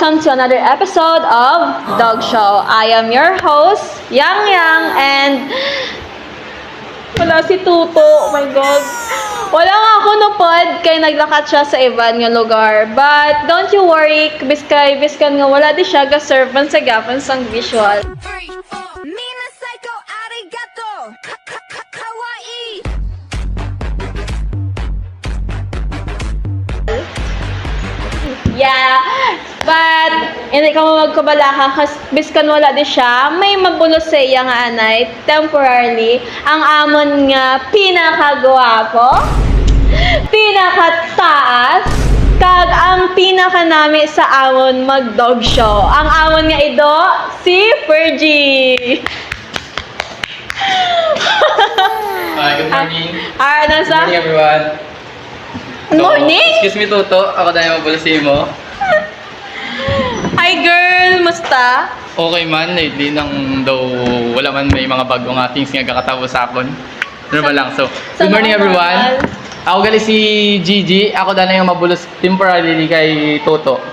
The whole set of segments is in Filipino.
welcome to another episode of Dog Show. I am your host, Yang Yang, and wala si Tuto. Oh my God. Wala nga ako nupod kay naglakat siya sa iban nga lugar. But don't you worry, biskan nga wala di siya ga-servant sa gapon sang visual. 3, 4. Mina Psycho Arigato. Kawaii. Yeah, but hindi ka mo magkabalaka kasi biskan wala di siya, may mabulos sa iya nga anay, temporarily, ang amon nga pinakagwapo, pinakataas, kag ang pinaka nami sa amon mag-dog show. Ang amon nga ido, si Fergie. Hi, good morning. Ano Good sa? morning, everyone. Good morning? Excuse me, Toto. Ako dahil mabulasi mo. Hi girl, musta? Okay man, lately nang daw wala man may mga bagong things nga kakatapos sa akon. Normal lang. So, good morning, everyone. Ako gali si Gigi. Ako dahil yung mabulos temporarily kay Toto.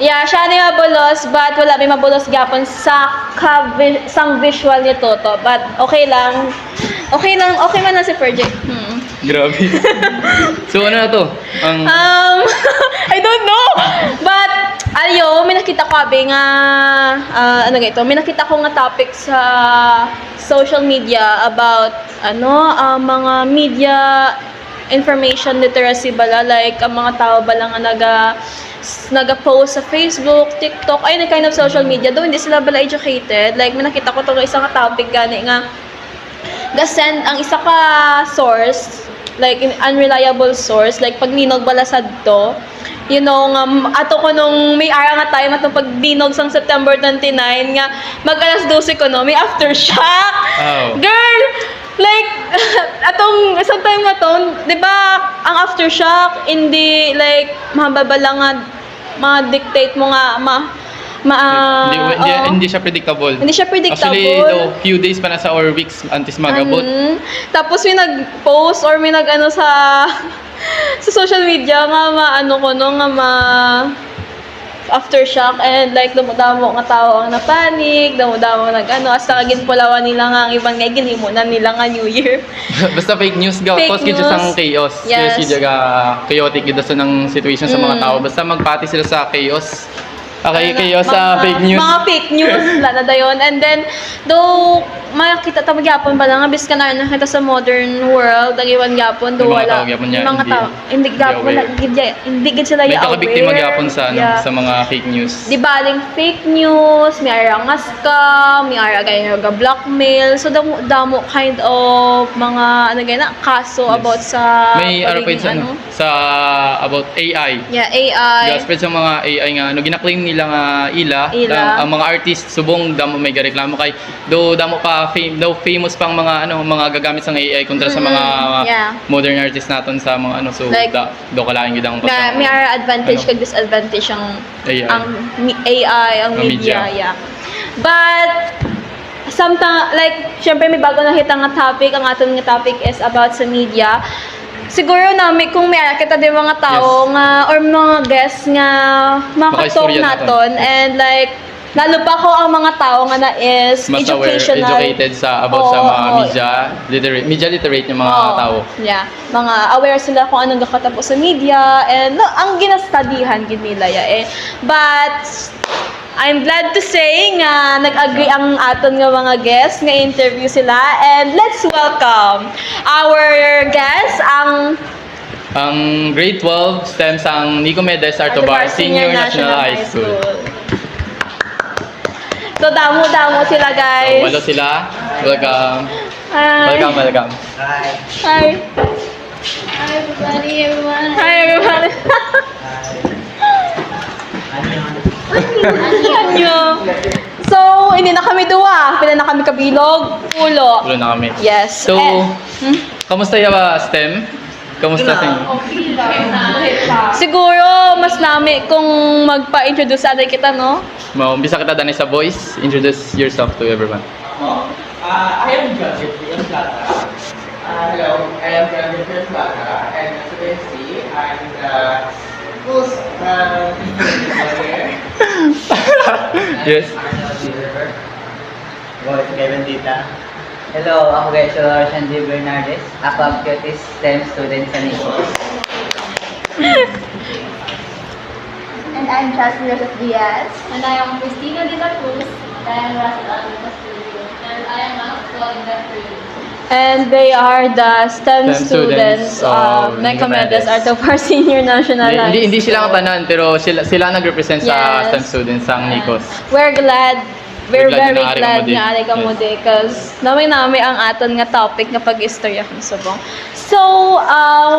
Yeah, siya na mabulos, but wala may mabulos gapon sa sang visual ni Toto. But okay lang. Okay man na si Fergie. Grabe. So, ano na to? Ang I don't know. But may nakita ko nga may nakita ko nga topic sa social media about mga media information literacy bala, like ang mga tao bala nga naga-post sa Facebook, TikTok, ay kind of social media, though hindi sila bala educated. Like may nakita ko tong isang topic gani nga ga-send ang isa ka source, like unreliable source, like pagninog bala sadto, nga ato ko nung may ara nga time atong pagdinog sang September 29 nga mag-alas 12 ko no, may aftershock. Oh. Girl, like atong isang time nga to, 'di ba, ang aftershock hindi like mahababala nga ma-dictate mo nga hindi siya predictable. Hindi siya predictable. Actually, though, few days pa na sa or weeks antes magabot. Tapos may nag-post or may nag-ano sa social media nga aftershock, and like dumudamo nga tao ang napanik, dumudamo hasta ginpulawan nila nga ang ibang nga ginhimunan nila nga New Year. Basta fake news ga, Fake cause kaya news. sang chaos. Yes. Kasi chaotic gito sa ng situation sa mga tao. Basta magpati sila sa chaos. Okay, chaos sa fake news. Mga fake news, lala dayon. And then, though, makita ta magyapon ba lang, abis ka na nakita sa modern world, nagiwan yapon, though May mga wala. tao gyapon niya, Mga tao, hindi gapon, aware. hindi gid sila May aware. kakabiktima gyapon sa Yeah. sa mga fake news. Di baling fake news, may ara nga scam, may ara gaya nga blackmail. So damo kind of mga kaso Yes. about sa May pa pagiging sa sa about AI. Yeah, AI. Spread sa mga AI nga gina-claim nila nga ila. Ang mga artist subong damo may gareklamo kay do damo pa famous pang mga mga gagamit sa AI kontra sa mga Yeah. modern artist naton sa mga so Like, do kalain gid ang Na may ara advantage kag disadvantage ang AI. AI, ang Ang media, media. yeah. But sometimes, like, syempre may bago nakita nga topic, ang aton nga topic is about sa media. Siguro namin kung may ara kita din mga tao nga or mga guests nga makatalk Makaistorya naton, and like lalo pa ko ang mga tao nga na is mas aware, educational, educated sa about sa Oo, mga oo. media literate yung mga Oo, tao. Yeah. Mga aware sila kung anong kakatapos sa media, and ang ginastudyhan gid nila ya. But I'm glad to say nga nag-agree ang aton nga mga guests nga interview sila, and let's welcome our guest, ang Grade 12 STEM sang Nicomedes Artobar Senior National High School. So damo-damo sila, guys. Walo sila. Welcome. Hi. Welcome. Hi. Hi everyone. Hi everyone. Anyo. So, hindi na kami duwa. Pila na kami kabilog. Ulo. Walo na kami. Yes. So, kamusta ya ba STEM? Kamusta sa inyo? Siguro, mas nami kung magpa-introduce sa kita, no? Umpisa kita dani sa voice. Introduce yourself to everyone. I am Joseph Liam Plata. Hello, I am Joseph Plata, and as you can see, I'm the school's teacher here. Yes. Boy, Kevin Dita. Hello, ako guys, Shandy Bernardes. Ako ang cutest STEM student sa NICOS. And I'm Jasmine Rosas Diaz. And I am Christina de la Cruz. And I am Russell Alvarez Studio. And I am also in the And they are the STEM STEM students students of of Nicomedes Nicomedes. Art of Our Senior National High Hindi sila School. ang tanan, pero sila nag-represent sa Yes. STEM students ng NICOS. We're glad, we're We're glad very na ari glad ka mo di. nga ari ka mo Yes. di because nami ang aton nga topic nga pag-istorya kung subong. So,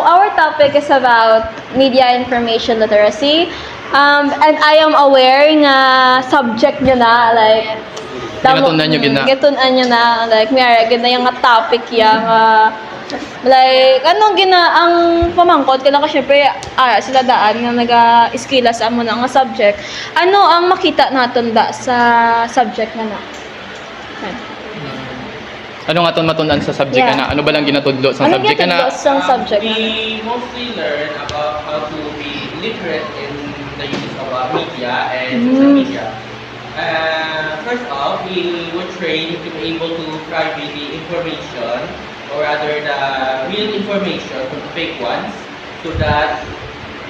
our topic is about media information literacy. And I am aware nga subject nyo na, like, Ginatunan nyo gina. Gitunan nyo na, like, may gina yung nga topic yang, like, ano gina, ang pamangkot, kailangan ka syempre, sila daan nga naga-iskila sa amo na nga subject. Ano ang makita naton da sa subject na na? Yan. Ano nga itong matunan sa subject Yeah. ka na? Ano ba lang ginatudlo sa Ano subject ka na? sa subject na na? We mostly learn about how to be literate in the use of media and social media. First off, we were trained to be able to private the information, or rather the real information from fake ones, so that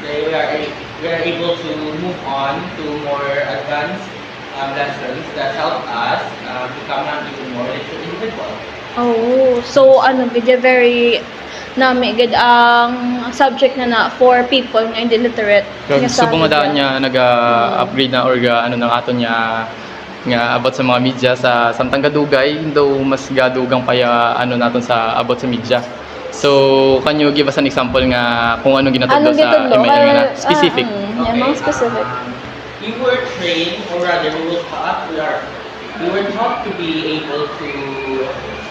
we are able to move on to more advanced lessons that help us become an even more literate individual. Oh, so ano gid very nami gid ang subject na for people nga hindi literate. So, nga sa subong media. madaan niya nag-upgrade na or ano ng aton niya nga about sa mga media sa Santang Gadugay, though mas gadugang pa ya ano naton sa about sa media. So, can you give us an example nga kung anong ginatudlo Anong sa gitudlo? email nga na specific? Yeah, mga specific. We were trained, or rather, we were taught to be able to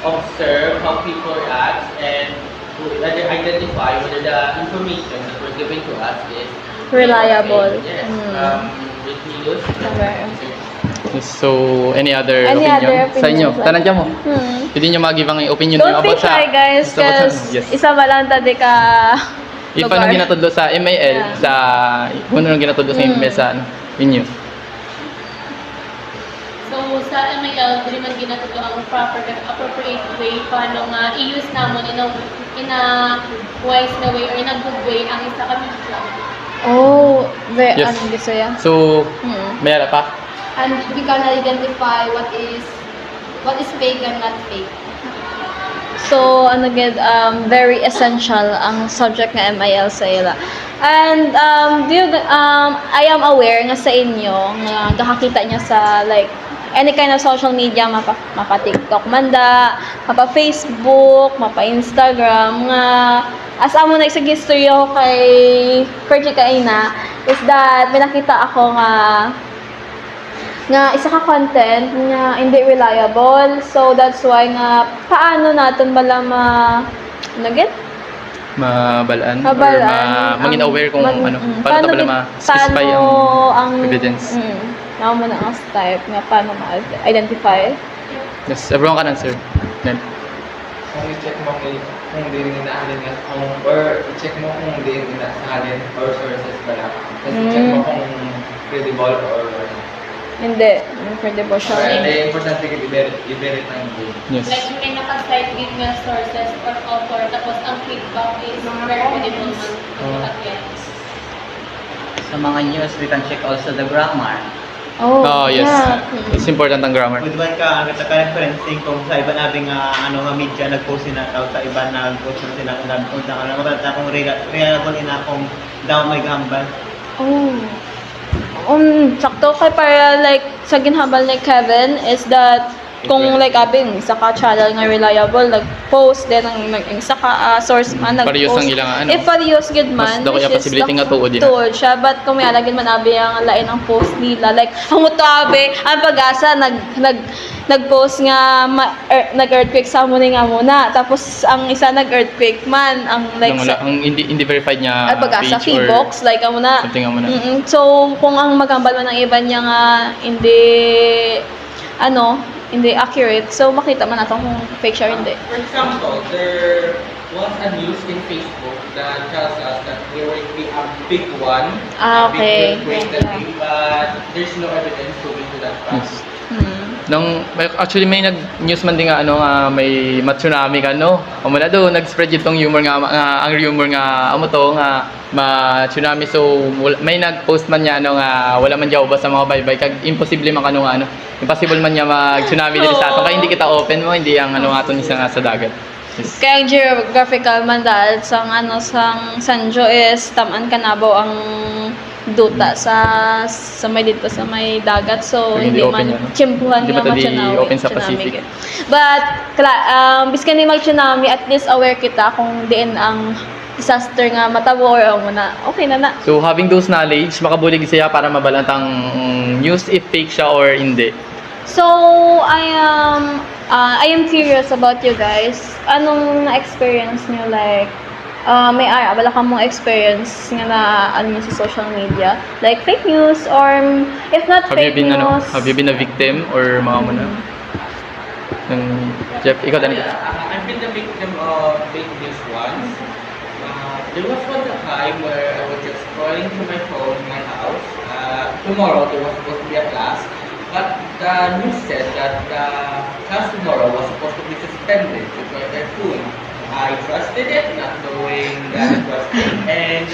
observe how people react and to identify whether the information that was given to us is Reliable. Yes. Mm. Which we use. Okay. So, any other Any opinion? other Sa inyo? opinions, like- Tanan dyan mo? Pwede nyo mag-give ang opinion nyo Don't be about sa... shy guys, sa- about because sa- yes. isa ba lang tadi ka If anong ginatudlo sa MIL, Yeah. sa... Kung anong ginatudlo sa email sa ano, inyo. So, sa MIL, hindi man ginatuto ang proper, appropriate way paano nga i-use namon in a wise na way or in a good way ang isa kami lang. Oh, Yes. ano gusto ya? So, mayara pa? And we can identify what is fake and not fake. So, ano gid, very essential ang subject nga MIL sa ila. And I am aware nga sa inyo nga nakakita niya sa like any kind of social media, mapa TikTok manda, mapa Facebook, mapa Instagram nga as amo na sa gistoryo kay Perchi kaina is that may nakita ako nga isa ka content nga hindi reliable, so that's why nga paano natin bala nagit Mabalaan? mabalaan Or mangin aware kung ano, paano tabala ma-specify ang evidence? Now mo na ang type nga paano ma-identify. Yes, everyone can answer. Then, Kung i-check mo kung hindi rin inaalin nga, or i-check mo kung hindi rin inaalin or sources pala. Tapos i-check mo kung credible or Hindi, incredible siya. hindi importante ka i-verify mo. yes. Like, may naka-cite din nga sources or author, tapos ang feedback is very credible man. At yan. Sa mga news, we can check also the grammar. Oh, yes. yeah. It's important ang grammar. Pwede ba ka referencing kung sa iba nabing nga media nag-post sila tao sa iba nag-post na sila kung nakakita kung reliable ina kung daw may gambal. Oh. Sakto kay para like sa ginhabal ni Kevin is that kung like abing isa ka channel nga reliable nag-post din ang isa ka source man nag-post. Parehas ang ilang ano. If parehas good man, Mas daw kaya which is possibility nga tuod din. tuod siya, but kung may alagin man abi ang lain ang post nila like ang muto abi ang pag-asa nag-post nga nag-earthquake sa mo nga muna tapos ang isa nag-earthquake man ang like Wala, ang hindi verified niya at pag-asa page or Feebox like amo na something amo na. So kung ang magambal man ng iba niya nga hindi accurate, so makita man natin kung fake siya or hindi. For example, there was a news in Facebook that tells us that there will be a big one, Ah, a okay. big earthquake, but there's no evidence proving to that fact. Actually may nag-news man din nga may tsunami ka amo na do nag-spread itong rumor nga ang rumor nga amo to nga ma-tsunami, so may nag-post man niya nga wala man diaw ba sa mga baybay kag imposible man impossible man niya mag-tsunami diri sa aton kaya hindi kita open mo hindi ang aton isa nga sa dagat. Yes. Kaya ang geographical man dahil sang sang Sanjo is tamaan Kanabaw ang duta sa may dito sa may dagat, so hindi hindi open man yan, no? tsimpuhan Hindi nga pa tadi ma-tsunami. open sa Pacific. But biskan ni mag-tsunami, at least aware kita kung diin ang disaster nga matabo or ang muna okay na. So having those knowledge makabulig siya para mabalantang news if fake siya or hindi. So I am curious about you guys. Anong na-experience niyo, like wala ka mong experience nga na niyo sa social media, like fake news or if not Have you fake been news? have you been a victim or mga muna? Jeff, ikaw din. I've been the victim of fake news once. There was a time where I was just scrolling through my phone in my house. Tomorrow there was supposed to be a class, but the news said that the class tomorrow was supposed to be suspended due to a typhoon. I trusted it, not knowing that it was fake, and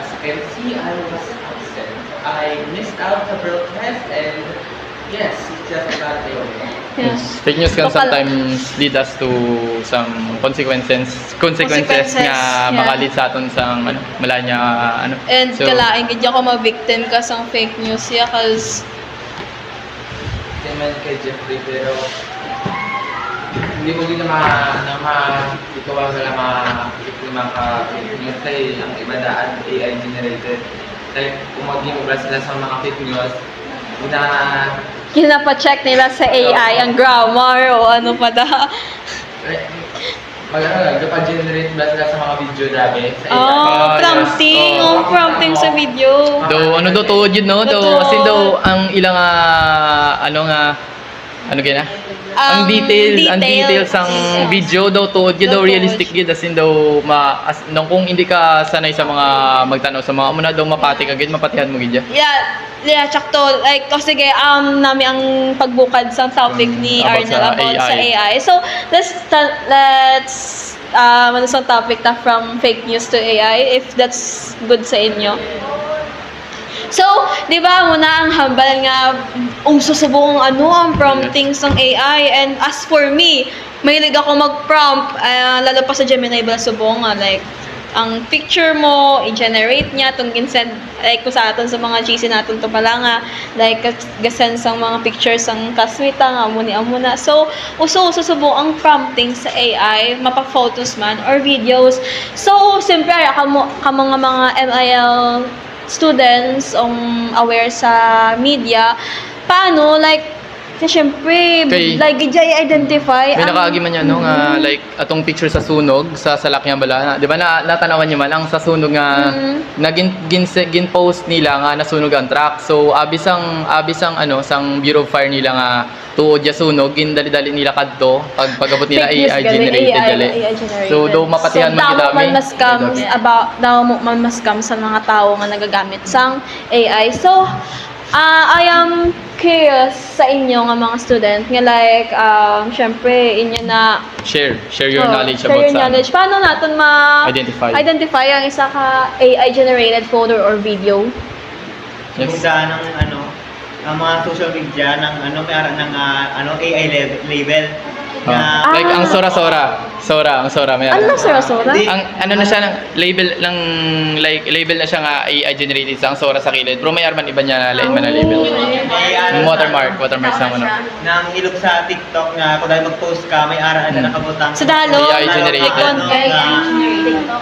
as you can see, I was upset. I missed out several tests, and yes, it's just a bad day over. Yeah. Fake news can Baka- sometimes lead us to some consequences Consequences, nga yeah. makalit sa aton sa mala niya And So, kalaing gid ko ma-victim ka sa fake news ya, cause Hindi man kay Jeffrey, pero hindi mo din ikaw ang biktima ka news kay ang iba daan AI generated. Like, kung mag-iubra sila sa mga fake news, kinapa-check nila sa AI ang grammar o ano pa da. nagpa-generate ba sila sa mga video dati? Sa AI? Oh, prompting, yes. prompting sa video. do tuod yun no, do Tuod. kasi do ang ilang gina ang details ang Yes. video daw tuod yun daw Tuod. realistic gid as in daw nung kung hindi ka sanay sa mga magtanaw sa mga muna daw mapati ka gid mapatihan mo gid ya. Yeah, tsakto. Like, sige, nami ang pagbukad sa topic ni About Arnel sa about sa AI. AI. So, let's ano sa topic ta from fake news to AI, if that's good sa inyo. So, di ba, muna ang hambal nga susubong ang prompting ng AI. And as for me, mahilig ako mag-prompt, lalo pa sa Gemini ba subong like, ang picture mo, i-generate niya, itong ginsend, like, kung sa atin sa mga GC natin to pala nga, like, gasend sa mga pictures ang kaswita nga, amuna. So, uso subo ang prompting sa AI, mapa-photos man, or videos. So, siyempre, mga MIL students aware sa media, paano, like, siyempre, Okay. like, i-identify May nakaagi man yan, no, nga, like, atong picture sa sunog, sa salakyan bala. Di ba, natanawan niyo man, ang sa sunog nga, gin-post nila nga nasunog ang truck. So, abisang sang Bureau of Fire nila nga, tuod ya sunog, gindali-dali nila kadto, pagabot nila Fake news, AI galing generated gali. AI generated. So, do mapatihan so, man gid daw man mas scam sa mga tao nga nagagamit sang AI. So, I am curious sa inyo nga mga student nga like syempre inyo na Share your knowledge share about your knowledge. Paano natin identify ang isa ka AI generated photo or video? Yes. Kumbaga ng ang mga social media ng AI label na Like ang Sora may Ano Sora? Hindi. ang na siya ng label na siya nga AI generated sa ang Sora sa kilid. Pero may arman iba niya lain man na label. may Yung watermark sa ano. nang ilog sa TikTok nga kung dahil mag-post ka may ara na nakabutang Sa dalo, AI generated.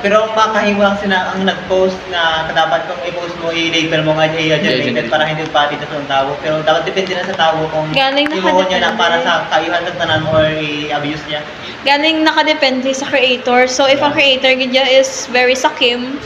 pero makahiwang sila ang nag-post na dapat kung i-post mo i-label mo nga AI generated para hindi pati sa tao, pero dapat depende na sa tao kung Galing ibuhon niya na nakadepende. para sa kayuhan ng tanan mo or i-abuse niya. galing nakadepende sa creator. So, if ang creator gidya is very sakim,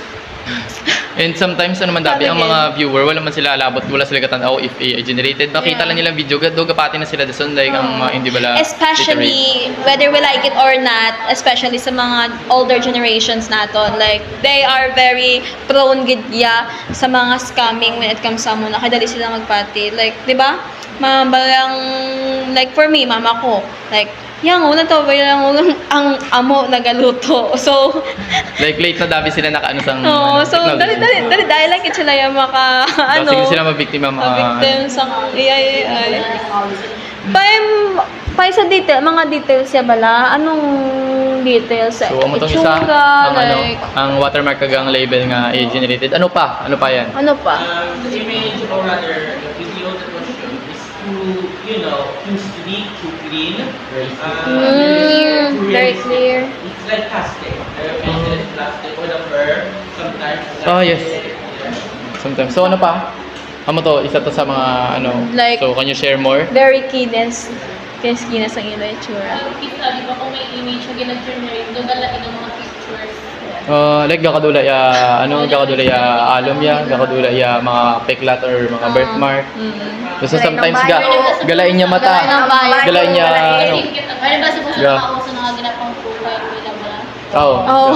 And sometimes, ano man dabi, ang mga viewer, wala man sila alabot, wala sila katanaw if AI generated. Makita lang nilang video, gapati na sila dason, like ang mga hindi bala literate. Especially, whether we like it or not, especially sa mga older generations naton, like, they are very prone gidya sa mga scamming when it comes sa muna. Kaya dali sila magpati. Like, di ba? Mabalang, like, for me, mama ko, like, yang una to, ang amo nagaluto. So, Like late na dabi sila nakaano sang oh, so, technology. dali like it sila yung maka, ano, Sige sila mabiktima mga victim sa AI. Pa sa detail, mga details siya bala, anong details sa So, ang matong isa, itsura, ang, ano, like, ang watermark kagang label nga AI generated. Ano pa? Ano pa yan? ano pa? The image or rather the video that was shown is too, you know, too sleek, too clean. Very clear. It's like plastic. It's plastic or the fur. Sometimes. Oh, yes. Sometimes. So, ano pa? Ano to? Isa to sa mga ano. Like- so, can you share more? Very keenness. Kinis ang ilo itsura. Kita, di ba kung may image na ginag-generate, doon galain ng mga pictures. Like gakadula ya gakadula ya alum ya, gakadula ya mga peklat or mga birthmark. So sometimes galain niya mata. Galain niya ano. Ano ba sa puso Yeah. na kauso na ginapang profile nila ba? Oh. Oh.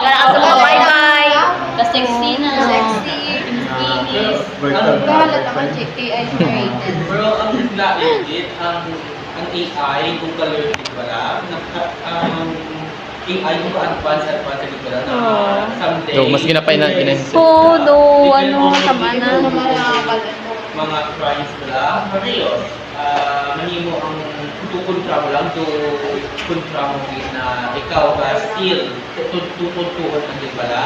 Bye-bye. The sexy na. Sexy. Kinis. Pero ang legit, ang AI, kung kalority wala, AI kung advance din wala na someday. So, mas ginapay na Todo, ano, tama na. Mga crimes wala, parehas. Mahimo ang tukontra mo lang, kontra mo na ikaw ba still tututuhan ang di wala.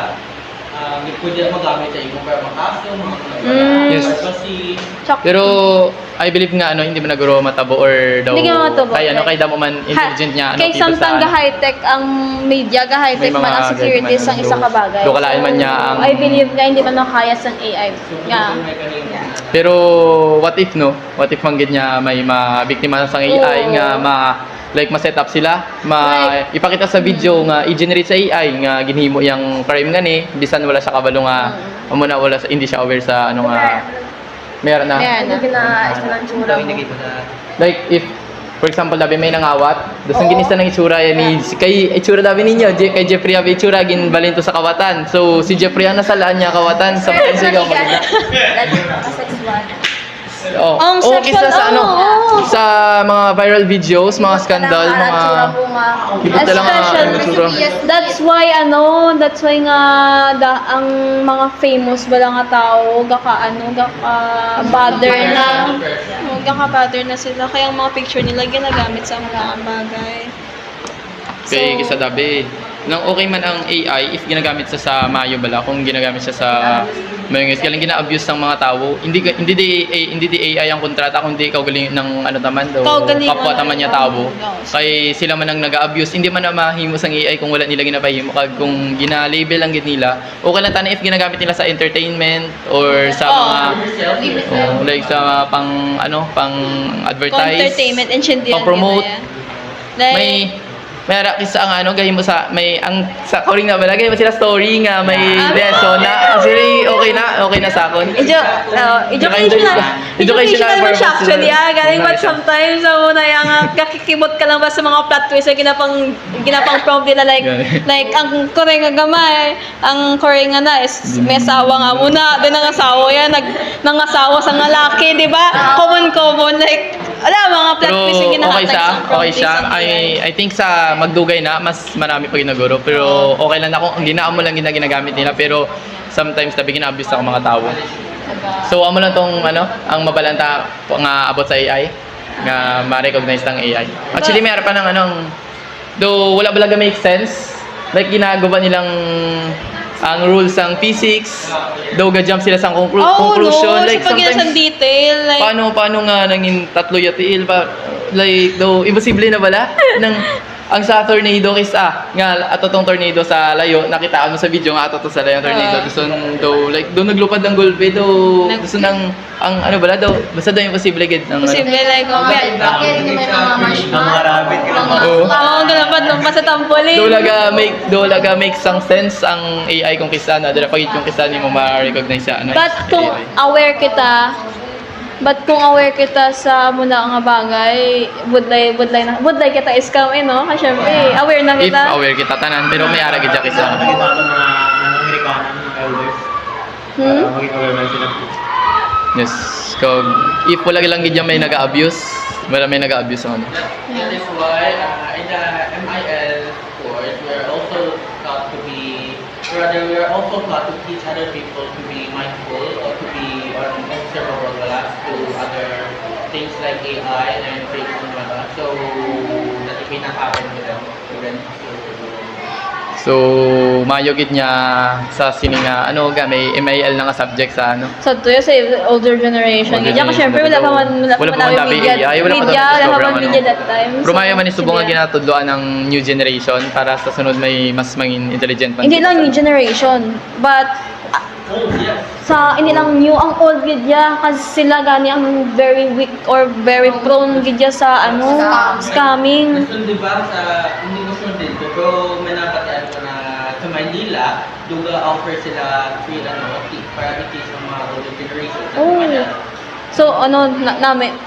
Pwede magamit sa imo para makaso, Yes. kasi Pero I believe nga ano hindi man naguro matabo or daw Hindi ka matabo. kay ano kay damo man intelligent niya ano Kay dito samtang sa ano. ga-high-tech ang media, ga-high-tech May mga man ang security gadget sang man, isa do- ka bagay. do kalain man niya ang- I believe nga hindi man nakaya sang AI. Nga. Pero what if no? What if manggid niya may mabiktima sa AI Oo. nga like ma-set up sila, ipakita sa video nga i-generate sa AI nga ginhimo yang crime nga ni bisan wala siya kabalo nga amo na wala hindi siya aware sa ano nga meron na. Like if for example dabi may nangawat, dasang ginista ng itsura yan ni kay itsura dabi ninyo, kay Jeffrey abi itsura ginbalin to sa kawatan. So si Jeffrey ang nasalaan niya kawatan sa sigaw mo na. Oh, Ang okay sexual, sa ano, oo. sa mga viral videos, mga scandal, mga ibot na lang ang itsura. That's why nga ang mga famous bala nga tao gaka-bother na sila kaya ang mga picture nila ginagamit sa mga bagay. Kay kisa dabi nang okay man ang AI if ginagamit siya sa mayo bala kung ginagamit siya sa mayongis kaya lang gina-abuse ng mga tao hindi di AI ang kontrata kundi kaugaling ng ano taman daw Kaugalingan kapwa taman niya ng tao tao. kay sila man ang nag-abuse hindi man na mahimos ang AI kung wala nila ginapahimo kag kung gina-label lang gid nila okay lang tani if ginagamit nila sa entertainment or sa mga like sa pang advertise Entertainment and pang-promote. Like, May kisa ang ano gahimo sa may ang sa kauring na balagay mo sila story nga may lesson na actually okay na sa akon. Educational mo siya actually galing but sometimes muna yung kakikimot ka lang ba sa mga plot twist na ginapang prompt nila like ang kore nga gamay ang kore nga na is may asawa nga muna din ang asawa yan nangasawa sa nga laki di ba common like mga plot Pero twist yung ginahatag okay siya. I think sa magdugay na mas marami pa ginaguro pero okay lang na kung ginaan mo lang ginagamit nila pero sometimes tabi gina-abuse sa mga tao. So amo lang tong ang mabalanta nga abot sa AI nga ma-recognize ng AI. Actually mayroon pa ng though wala balaga make sense like ginagawa nilang ang rules ng physics though ga-jump sila sa conclusion like sa pag detail like paano nga nangin tatlo yatil pa like though imposible na bala nang ang sa tornado is nga ato tong tornado sa layo, nakitaan mo sa video nga ato to sa layo tornado. Gusto daw like doon naglupad ng gulpe daw. Gusto nang ang ano bala daw, basta daw imposible gid ng Posible like, Bakit yung may mga Ang mga rabbit, Oo. galapad nung pa sa tampolin. Do laga make some sense ang AI kung kisa na dala pagit yung kisa nimo ma-recognize sa ano. But kung aware kita sa muna nga bagay, would like kita scam no? Kasi syempre, aware na If kita. aware kita tanan pero may ara gid siya kisa. Nakita ko mga Amerikano, mga elders. Hmm? Maging aware man sila. Yes. Kung if wala lang gid may naga-abuse, may naga-abuse ano. That is why in the MIL course, we are also taught to teach other people to be mindful or to be observable to other things like AI and fake news. So that it may not happen with them. So mayo gid niya sa sininga ano ga may MIL na nga subject sa ano. So to sa older generation. Older Kaya ko syempre wala pa man dabi AI, wala pa dabi media that time. Pero mayo man isubong nga ginatudloan ng new generation para sa sunod may mas mangin intelligent man. Hindi lang new generation, but hindi lang new ang old gidya kasi sila gani ang very weak or very prone gidya sa scamming. Gusto di ba hindi ko sure din pero may napatian ko na sa Manila, duga offer sila free para i-teach ng mga older generation. So namin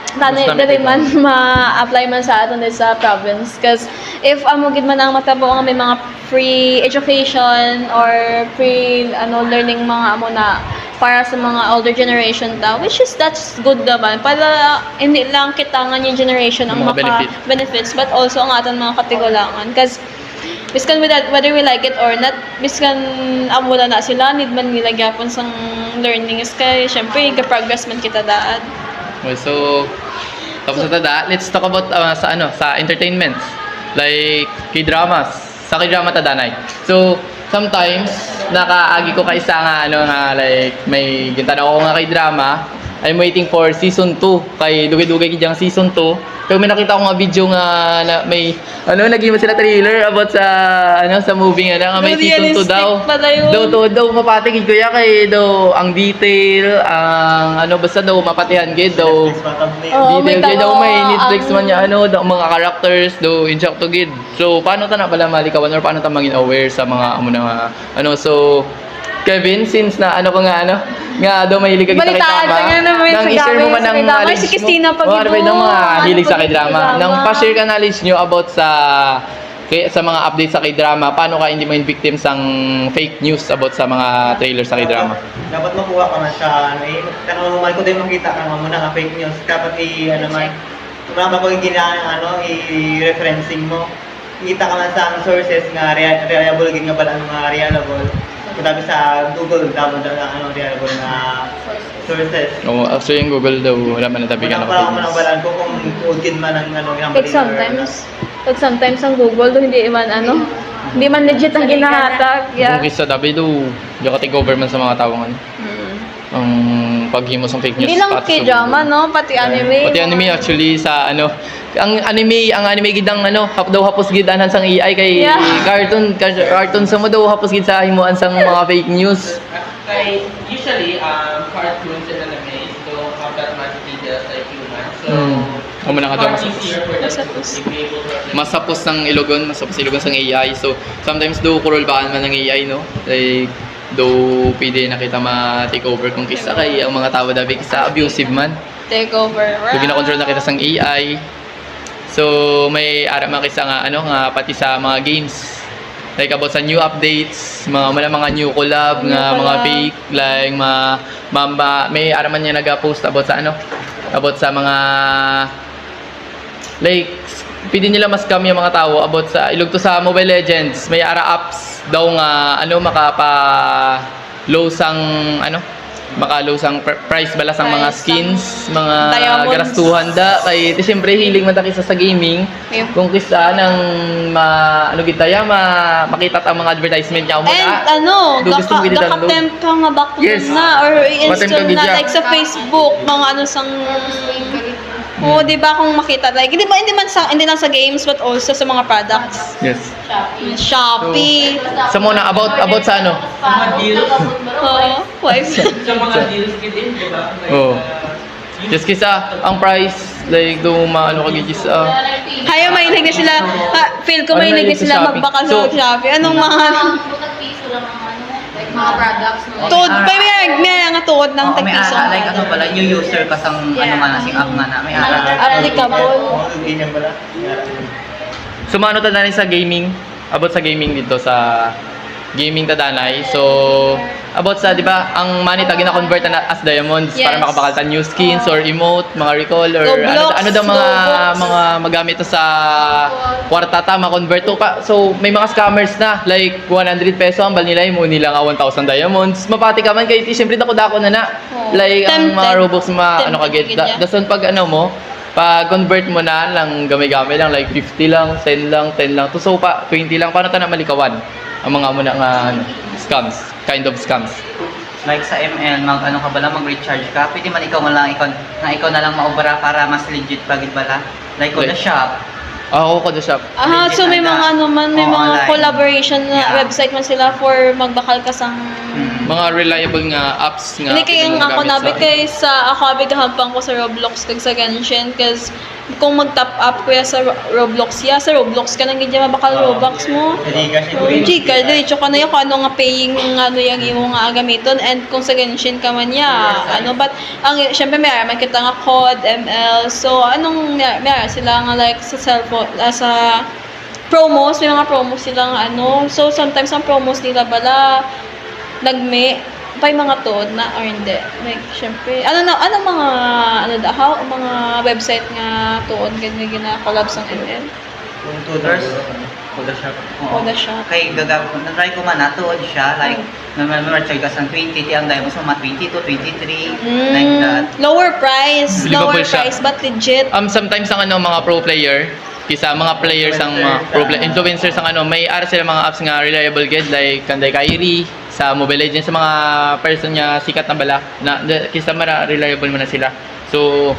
dili man ma-apply man sa aton sa province because if amo gid man ang matabo nga may mga free education or free learning mga amo na para sa mga older generation which is that's good naman para hindi lang kita nga new generation ang Mga benefits but also ang aton mga katigulangan because miskan whether we like it or not, miskan amo na sila, need man nila gyapon sang learning is kay syempre ga-progress man kita daan. Okay, so tapos na tada, let's talk about sa entertainment. Like K-dramas. Sa K-drama tadanay. So sometimes nakaagi ko kaisa nga like may gintanaw ko nga K-drama. I'm waiting for season 2 kay dugay-dugay gid ang season 2. Pero may nakita ko nga video nga na may naging sila trailer about sa movie nga may season 2 daw. Daw mapatigid ko ya kay daw ang detail, ang basta daw mapatihan gid daw. Detail daw may Netflix man ya daw mga characters daw inject to gid. So paano ta na pala malikawan or paano ta maging aware sa mga so Kevin, since na nga daw mahilig ka kita kay drama. Nang i-share mo man ng knowledge si Christina pag mo. Daw mga hilig sa kay drama. Nang pa-share ka knowledge nyo about sa mga updates sa kay drama, paano ka hindi maging victim sang fake news about sa mga trailer sa kay drama? Dapat makuha ka man siya, tanong mo ko din makita ka mo na fake news. Dapat i-referencing mo. Kita ka man sa sources nga reliable gid nga pala ang mga reliable. Kitabi sa Google dapat reliable na sources. Actually yung Google daw wala man natabi ka na. Wala man ang balan ko kung udin man ang Like sometimes ang Google hindi man hindi man legit ang ginahatag. Kung kisa dabi daw, di ka take over man sa mga tao ang paghimo sa fake news. Hindi lang K-drama, pati anime. Pati anime actually sa ang anime gidang hapos gid anan sang AI kay cartoon sa mo daw hapos gid sa himuan sang mga fake news. Kay usually cartoons and animes don't have that much details like humans. So Amo na nga daw easier for them to be able to masapos ng ilogon sang AI. So sometimes do kurulbaan man ng AI like do pwede na kita ma-take over kung kisa kay ang mga tao dabi kisa abusive man. Take over. So gina-control na kita sang AI. So may ara man kisa nga nga pati sa mga games. Like about sa new updates, mga new collab nga mga fake like may ara man niya naga-post about sa about sa mga like pwede nila mas scam yung mga tao about sa ilog to sa Mobile Legends. May ara apps daw nga makapa low sang makalo sang price bala sang mga Price, skins, mga diamonds. garastuhan da kay siyempre hiling man ta kisa sa gaming. Yeah. Kung kisa nang ano gitaya makita ta ang mga advertisement niya mo And na. Do gusto mo gid download. gaka-tempt ka nga back to Yes. na or Matempt i-install ka gid na siya. like sa Facebook, mga ano sang Oo, di ba kung makita like hindi lang sa games but also sa mga products. Yes. Shopee. Sa muna about sa ano? Mga deals. Oo, wives. Sa mga deals din, di ba? Like, Oo. Just kisa ang price like do maano ka gid sa Kaya mahilig na sila, feel ko Ano mahilig na mahilig sa sila Shopee? magbaka sa So- Shopee. Anong mga piso lang ang ano. Like mga products mo. tuod, may nga tuod ng Oo, may tagpiso. ara, like ano pala, new user ka sang ano nga na, sing app nga na, may ara. Applicable. Ganyan pala. Sumano ta danay sa gaming, about sa gaming dito sa gaming tadanay. So about sa 'di ba, ang money ta gina-convert na as diamonds para Yes. makabakal ta new skins or emote, mga recall or Roblox, ano daw mga Roblox. magamit to sa kwarta ta ma-convert to pa. So may mga scammers na like 100 peso ang bal nila mo nila nga 1,000 diamonds. Mapati ka man kay siyempre dako na. Oo. Like ang mga Tempted. Robux ano ka Tempted get. gid niya. Dason pag ano mo pag convert mo na lang gamay-gamay lang like 50 lang, 10 lang, 10 lang. So pa 20 lang paano ta na malikawan ang mga muna nga ano, scams, kind of scams. Like sa ML, ano ka bala, mag-recharge ka, pwede man ikaw na lang maubara para mas legit pagid bala. Like on the Like- shop. Ako ko the shop. So may mga ano man, may Oo, mga online. collaboration na Yeah. website man sila for magbakal ka sang Mga reliable nga apps nga. Hindi kaya pwede mo nga ako magamit nabi sa- kay sa ako abigahampang ko sa Roblox kag sa Genshin cause kung mag-top up kuya sa Roblox sa Roblox ka nang gid mabakal Robux mo. Hindi kasi Gcash diretso ka na yung kung ano nga paying ano yung imo nga gamiton and kung sa Genshin ka man ano but ang syempre may man kita nga code ML so anong may sila nga like sa cellphone sa promos may mga promos sila nga ano so sometimes ang promos nila bala nagme pay mga tuod na or hindi like syempre ano mga mga website nga tuod ganyan gina-collab sa ML Kung tutors, Kuda shop. Oo. Kuda shop. Kay na-try ko man natuod siya, like, may-recharge ka sang 20, ang diamonds mo, mga 22, 23, like that. Lower price Believable lower siya. price but legit Sometimes ang ano mga pro player, kisa mga players ang mga pro influencers ang ano, may ara sila mga apps nga reliable gid like Kanday Kairi sa Mobile Legends sa mga person nga sikat na bala na kisa mara reliable mo na sila. So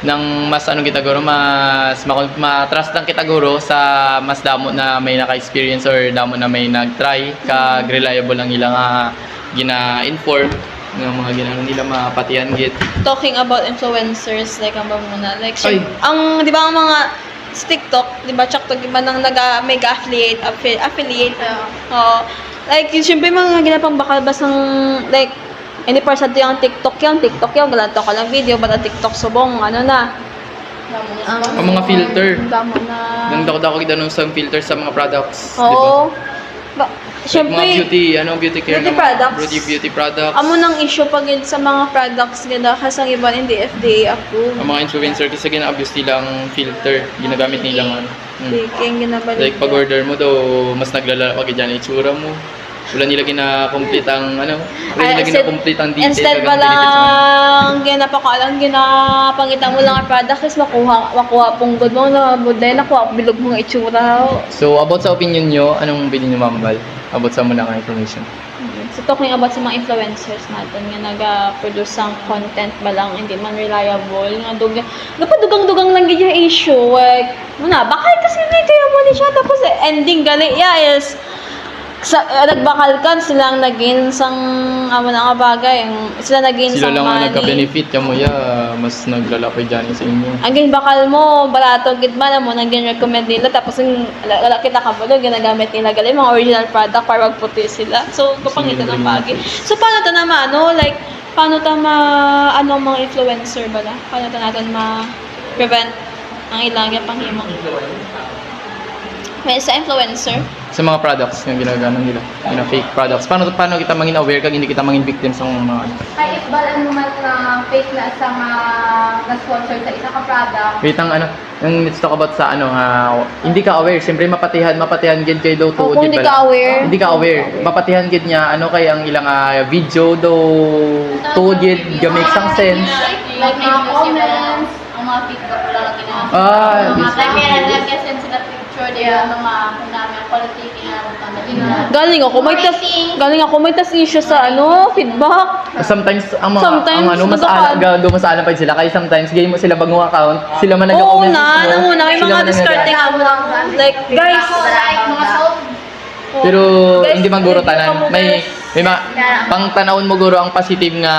nang mas ano kita guro mas ma-trust lang kita guro sa mas damo na may naka-experience or damo na may nag-try kag reliable lang nila nga gina-inform ng mga ginano nila mapatian git. talking about influencers like ang ba muna like Ay. ang di ba ang mga sa TikTok di ba TikTok di ba nang may affiliate oo like yun syempre mga ginapang bakal basang like hindi person to yung TikTok yung galanto ka lang video but ang TikTok subong ano na Ang mga filter. ang damo na Nang dako kita nung sa filter sa mga products, oo di ba? syempre Mga beauty care beauty ng- products. beauty products. amo nang issue pag yun sa mga products ganda kasang iba hindi FDA approved Ang mga influencer kasi gina-abuse nilang filter, ginagamit nilang ano. Hindi kayong ginabalik Like pag order mo daw, mas naglalala ka dyan itsura mo. Wala nila gina-complete ang ano, wala nila gina-complete ang detail. instead kag ba ang benefits ng- lang ginapangita mo lang ang product is makuha punggod mo na buday nakuha bilog mo nga itsura So about sa opinion nyo, anong bilhin nyo mambal? About sa muna nga information. so talking about sa mga influencers natin nga naga-produce ang content ba lang hindi man reliable nga dugang lang gid yung issue like muna bakit kasi may kaya mo ni siya tapos ending gali is nagbakal kan silang naging sang amo na nga bagay sila naging Sila sang lang ang money nagka-benefit, kamo ya, mas naglalakay dyan sa inyo. ang gin bakal mo barato gid man mo nang gin-recommend nila tapos yung wala kita kabalo ginagamit nila gali mga original product para magputi sila so kapangitan ng bagay so paano ta na maano like paano ta ano ang mga influencer bala paano ta natin ma-prevent ang ilang panghimo may sa influencer sa mga products na ginagawa nila, fake products. Paano kita mangin aware kag hindi kita mangin victim sa mga Ay, if balaan mo man na fake na sa mga na-sponsor sa isa ka product, wait ang yung let's talk about sa hindi ka aware, siyempre mapatihan gid kay daw O, tuod kung hindi ka aware. Hindi ka aware, mapatihan gid niya kay ang ilang video daw tuod gid ga make some sense. like mga comments, ang mga feedback ko lang ginagawa. Ah, Like, meron na kasi sila picture, di ba, mga kung namin, politics na, Galing ako may tas issue sa feedback. sometimes ang mga Sometimes, mas masaala pa sila kaya sometimes game mo sila bagong account, sila man Oo nag-comment na, mismo, nanguna may sila mga man discarding nag- ako lang. Like, guys, like, mga soap. Pero Guys, hindi man guro review tanan. ka mo, May pang tanawon mo guro ang positive nga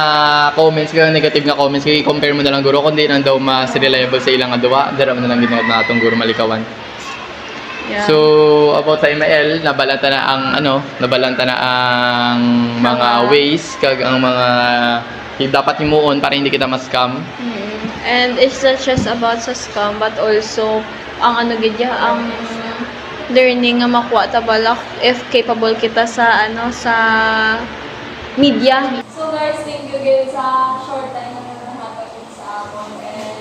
comments kaya negative nga comments kaya compare mo na lang guro kundi nang daw mas reliable sa ilang duwa dara mo na lang ginawa natong guro malikawan. Yeah. So about sa ML nabalanta na ang mga ways kag ang mga dapat himuon para hindi kita ma-scam. And it's not just about sa scam but also ang ang learning nga makuha ta balak if capable kita sa sa media. So guys, thank you guys sa short time na nahatag sa akon. And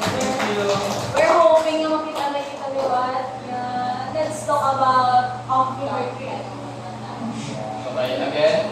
we're hoping na makita na kita liwat. Let's talk about off-the-record. Bye again.